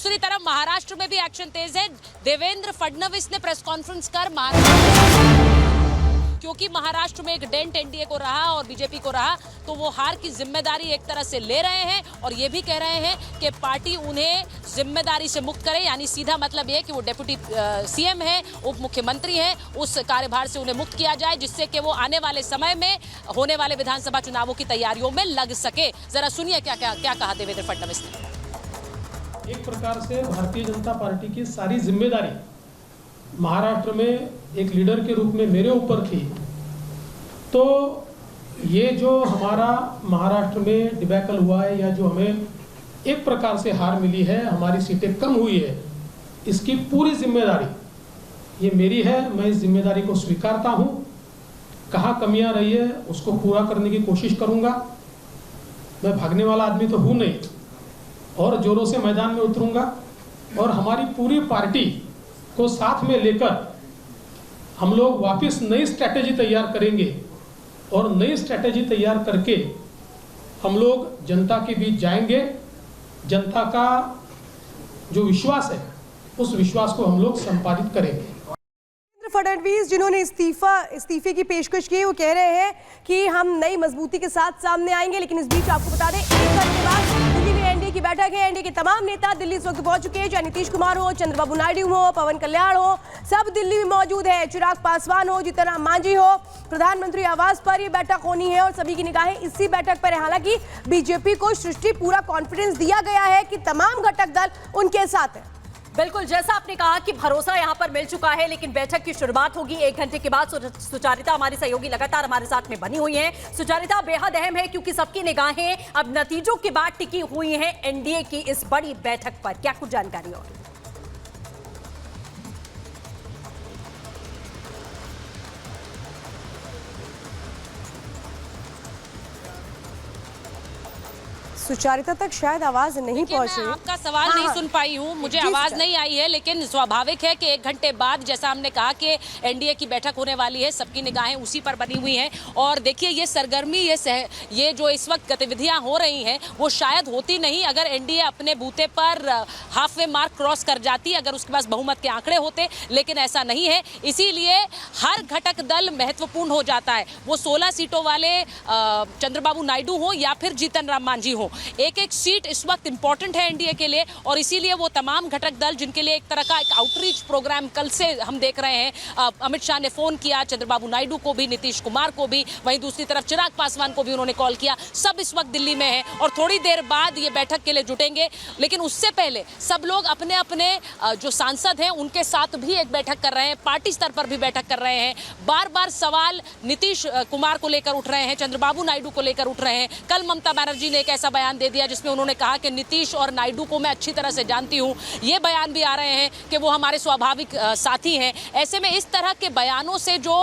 दूसरी तरफ महाराष्ट्र में भी एक्शन तेज है। देवेंद्र फडणवीस ने प्रेस कॉन्फ्रेंस कर महाराष्ट्र, क्योंकि महाराष्ट्र में एक डेंट एनडीए को रहा और बीजेपी को रहा, तो वो हार की जिम्मेदारी एक तरह से ले रहे हैं और ये भी कह रहे हैं कि पार्टी उन्हें जिम्मेदारी से मुक्त करे, यानी सीधा मतलब ये कि वो डेप्यूटी सीएम है, उप मुख्यमंत्री हैं, उस कार्यभार से उन्हें मुक्त किया जाए, जिससे कि वो आने वाले समय में होने वाले विधानसभा चुनावों की तैयारियों में लग सके। जरा सुनिए क्या कहा देवेंद्र फडणवीस ने। एक प्रकार से भारतीय जनता पार्टी की सारी जिम्मेदारी महाराष्ट्र में एक लीडर के रूप में मेरे ऊपर थी, तो ये जो हमारा महाराष्ट्र में डिबैकल हुआ है या जो हमें एक प्रकार से हार मिली है, हमारी सीटें कम हुई है, इसकी पूरी जिम्मेदारी ये मेरी है। मैं इस जिम्मेदारी को स्वीकारता हूँ। कहाँ कमियां रही है उसको पूरा करने की कोशिश करूँगा। मैं भागने वाला आदमी तो हूँ नहीं, और जोरों से मैदान में उतरूंगा और हमारी पूरी पार्टी को साथ में लेकर हम लोग वापस नई स्ट्रैटेजी तैयार करेंगे और नई स्ट्रैटेजी तैयार करके हम लोग जनता के बीच जाएंगे। जनता का जो विश्वास है उस विश्वास को हम लोग संपादित करेंगे। फडणवीस जिन्होंने इस्तीफे की पेशकश की, वो कह रहे हैं कि हम नई मजबूती के साथ सामने आएंगे। लेकिन इस बीच आपको बता दें, एक घंटे बाद दिल्ली में एनडीए की बैठक है। एनडीए के तमाम नेता दिल्ली इस वक्त पहुंच चुके हैं, चाहे नीतीश कुमार हो, चंद्रबाबू नायडू हो, पवन कल्याण हो, सब दिल्ली में मौजूद है। चिराग पासवान हो, जीतन राम मांझी हो, प्रधानमंत्री आवास पर ये बैठक होनी है और सभी की निगाहें इसी बैठक पर है। हालांकि बीजेपी को सृष्टि पूरा कॉन्फिडेंस दिया गया है कि तमाम घटक दल उनके साथ है। बिल्कुल, जैसा आपने कहा कि भरोसा यहां पर मिल चुका है, लेकिन बैठक की शुरुआत होगी 1 घंटे के बाद। सुचारिता हमारी सहयोगी लगातार हमारे साथ में बनी हुई हैं। सुचारिता, बेहद अहम है क्योंकि सबकी निगाहें अब नतीजों के बाद टिकी हुई हैं एनडीए की इस बड़ी बैठक पर। क्या कुछ जानकारी और? सुचारिता तक शायद आवाज नहीं पहुंच रही। आपका सवाल नहीं सुन पाई हूँ, मुझे आवाज नहीं आई है, लेकिन स्वाभाविक है कि 1 घंटे बाद जैसा हमने कहा कि एनडीए की बैठक होने वाली है, सबकी निगाहें उसी पर बनी हुई हैं। और देखिए, ये सरगर्मी, ये जो इस वक्त गतिविधियां हो रही हैं, वो शायद होती नहीं अगर एनडीए अपने बूते पर हाफ वे मार्क क्रॉस कर जाती, अगर उसके पास बहुमत के आंकड़े होते, लेकिन ऐसा नहीं है। इसीलिए हर घटक दल महत्वपूर्ण हो जाता है, वो 16 सीटों वाले चंद्रबाबू नायडू हो या फिर जीतन राम मांझी हो। एक एक सीट इस वक्त इंपॉर्टेंट है एनडीए के लिए, और इसीलिए वो तमाम घटक दल जिनके लिए एक तरह का एक आउटरीच प्रोग्राम कल से हम देख रहे हैं। अमित शाह ने फोन किया चंद्रबाबू नायडू को भी, नीतीश कुमार को भी, वहीं दूसरी तरफ चिराग पासवान को भी उन्होंने कॉल किया। सब इस वक्त दिल्ली में है और थोड़ी देर बाद ये बैठक के लिए जुटेंगे। लेकिन उससे पहले सब लोग अपने अपने जो सांसद हैं उनके साथ भी एक बैठक कर रहे हैं, पार्टी स्तर पर भी बैठक कर रहे हैं। बार बार सवाल नीतीश कुमार को लेकर उठ रहे हैं, चंद्रबाबू नायडू को लेकर उठ रहे हैं। कल ममता बनर्जी ने एक ऐसा बयान दे दिया जिसमें उन्होंने कहा कि नीतीश और नायडू को मैं अच्छी तरह से जानती हूं। ये बयान भी आ रहे हैं कि वो हमारे स्वाभाविक साथी हैं। ऐसे में इस तरह के बयानों से जो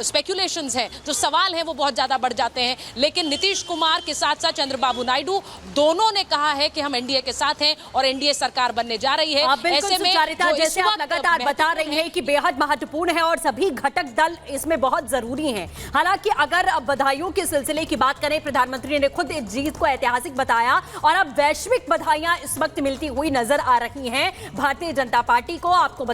स्पेक्युलेशंस हैं, जो सवाल हैं, वो बहुत ज्यादा बढ़ जाते हैं। लेकिन नीतीश कुमार के साथ साथ चंद्रबाबू नायडू दोनों ने कहा है कि हम एनडीए के साथ हैं और एनडीए सरकार बनने जा रही है। ऐसे में जैसे आप लगातार बता रही हैं कि बेहद महत्वपूर्ण है और सभी घटक दल इसमें बहुत जरूरी हैं। हालांकि अगर बधाइयों के सिलसिले की बात करें, प्रधानमंत्री ने खुद इस जीत को ऐतिहासिक बताया और अब वैश्विक बधाइयां इस वक्त मिलती हुई नजर आ रही हैं भारतीय जनता पार्टी को। आपको